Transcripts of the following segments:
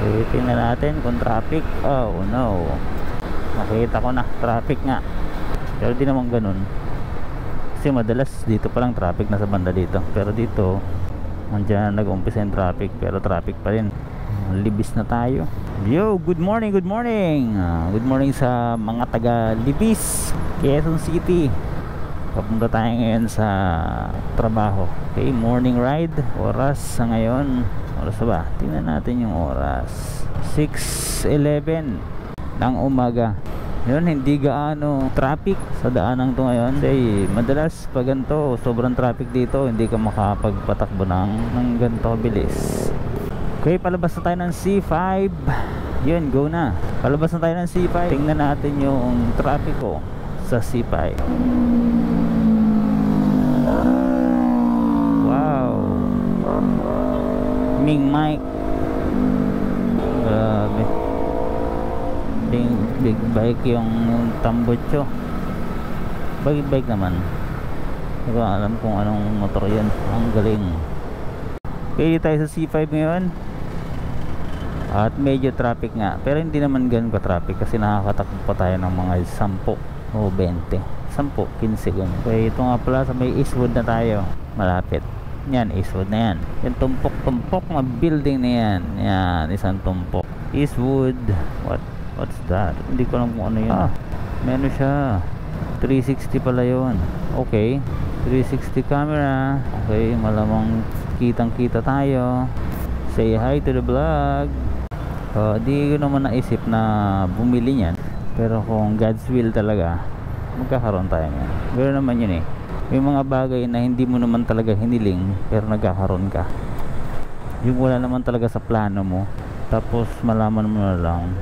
Okay, tingnan natin kung traffic. Oh no, nakita ko na traffic nga, pero di naman ganun kasi madalas dito palang traffic na sa banda dito, pero dito andyan nag-umpisa yung traffic, pero traffic pa rin. Libis na tayo. Yo, good morning, good morning. Good morning sa mga taga Libis, Quezon City. Papunta tayo ngayon sa trabaho. Okay, morning ride. Oras sa ngayon, oras ba? Tingnan natin yung oras. 6:11 ng umaga. Yun, hindi gaano traffic sa daanang to ngayon. Kasi madalas pag ganito, sobrang traffic dito, hindi ka makapagpatakbo ng ganito bilis. Okay, palabas na tayo ng C5. Yun, go na. Palabas na tayo ng C5. Tingnan natin yung traffic ko sa C5. Wow, Ming Mike. Grabe, big bike yung tambutso. Bike naman, hindi ko alam kung anong motor yan. Ang galing. Okay, tayo sa C5 ngayon at medyo traffic nga, pero hindi naman ganun ka traffic kasi nakakatakbo pa tayo ng mga 10 o 20, 10, 15 ganun. Okay, ito nga pala sa may Eastwood na tayo, malapit yan. Eastwood na yan, yung tumpok na building na yan. Yan, isang tumpok. Eastwood, what's that? Hindi ko alam kung ano yun. Meron siya 360 pala yun. Okay, 360 camera. Okay, malamang kitang kita tayo. Say hi to the vlog. Di ko naman naisip na bumili niyan, pero kung God's will talaga, magkakaroon tayo niyan. Ganoon naman yun eh. May mga bagay na hindi mo naman talaga hiniling, pero nagkakaroon ka. Yung wala naman talaga sa plano mo, tapos malaman mo na lang,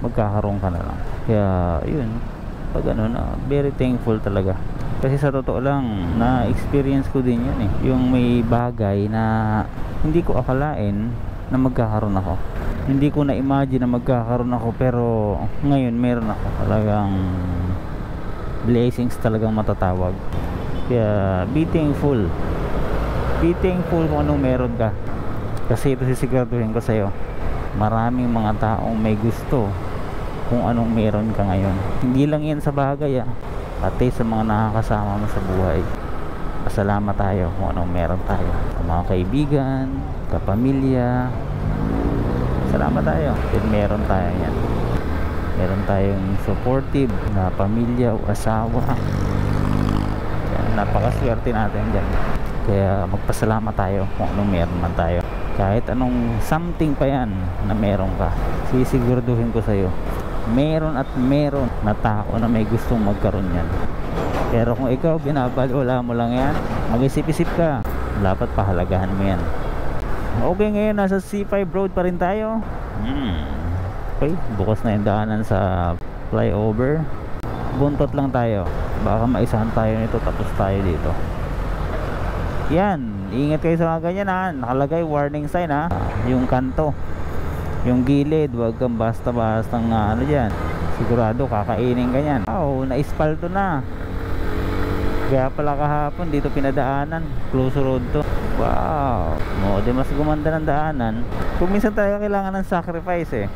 magkakaroon ka na lang. Kaya yun, pag ano na, very thankful talaga. Kasi sa totoo lang, na-experience ko din yun eh. Yung may bagay na hindi ko akalain na magkakaroon ako. Hindi ko na-imagine na magkakaroon ako, pero ngayon meron ako. Talagang blessings talagang matatawag. Kaya be thankful. Be thankful kung anong meron ka. Kasi ito sisiguraduhin ko sa'yo, maraming mga taong may gusto kung anong meron ka ngayon. Hindi lang yan sa bagay pati sa mga nakakasama mo sa buhay. Pasalamat tayo kung anong meron tayo. Sa mga kaibigan, kapamilya, salamat tayo. Then meron tayo yan. Meron tayong supportive na pamilya o asawa. Yan, napakaswerte natin dyan. Kaya magpasalamat tayo kung anong meron man tayo. Kahit anong something pa yan na meron ka, sisiguraduhin ko sa'yo, meron at meron na tao na may gustong magkaroon yan. Pero kung ikaw binabaliwala mo lang yan, mag-isip-isip ka, dapat pahalagahan mo yan. Okay, ngayon nasa C5 road pa rin tayo. Okay, bukas na yung daanan sa flyover. Buntot lang tayo, baka maisahan tayo nito tapos tayo dito. Yan, ingat kayo sa mga ganyan nakalagay warning sign yung kanto, yung gilid, wag kang basta-basta ano dyan, sigurado kakainin ka yan. Wow, na-ispalto na. Kaya pala kahapon dito pinadaanan, close road to. Wow, di mas gumanda ng daanan. Kung minsan tayo kailangan ng sacrifice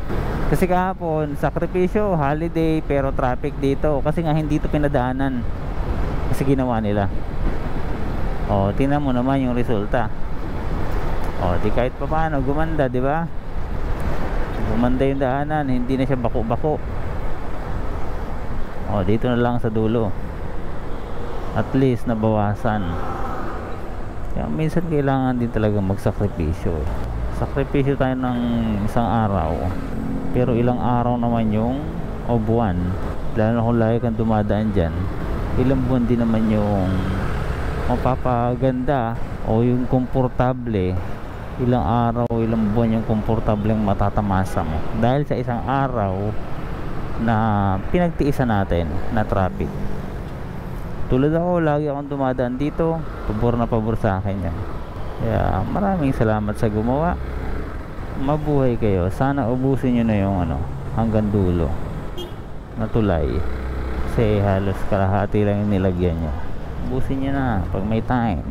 kasi kahapon sakripisyo, holiday, pero traffic dito kasi nga hindi to pinadaanan kasi ginawa nila. Tingnan mo naman yung resulta. Di kahit pa paano gumanda, di ba? Gumanda yung daanan, hindi na siya bako-bako. Dito na lang sa dulo. At least nabawasan. Kaya minsan kailangan din talaga magsakripisyo. Sakripisyo tayo ng isang araw, pero ilang araw naman yung buwan. Lalo na kung lagi kang dumadaan dyan, ilang buwan din naman yung mapapaganda o yung komportable. Ilang araw, ilang buwan yung komportableng matatamasa mo dahil sa isang araw na pinagtiisan natin na traffic. Tulad ako, lagi akong dumadaan dito, pabor na pabor sa akin yan. Kaya maraming salamat sa gumawa. Mabuhay kayo. Sana ubusin nyo na yung hanggang dulo na tulay, kasi halos kalahati lang yung nilagyan nyo. Ubusin nyo na pag may time.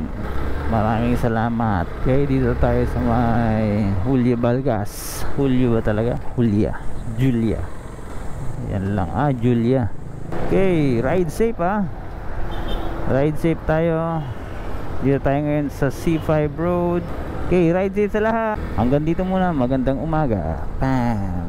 Maraming salamat. Okay, dito tayo sa may Julia Balgas. Julio ba talaga? Julia. Yan lang. Julia. Okay, ride safe Ride safe tayo. Dito tayo ngayon sa C5 Road. Okay, ride safe sa lahat. Hanggang dito muna. Magandang umaga. Bam!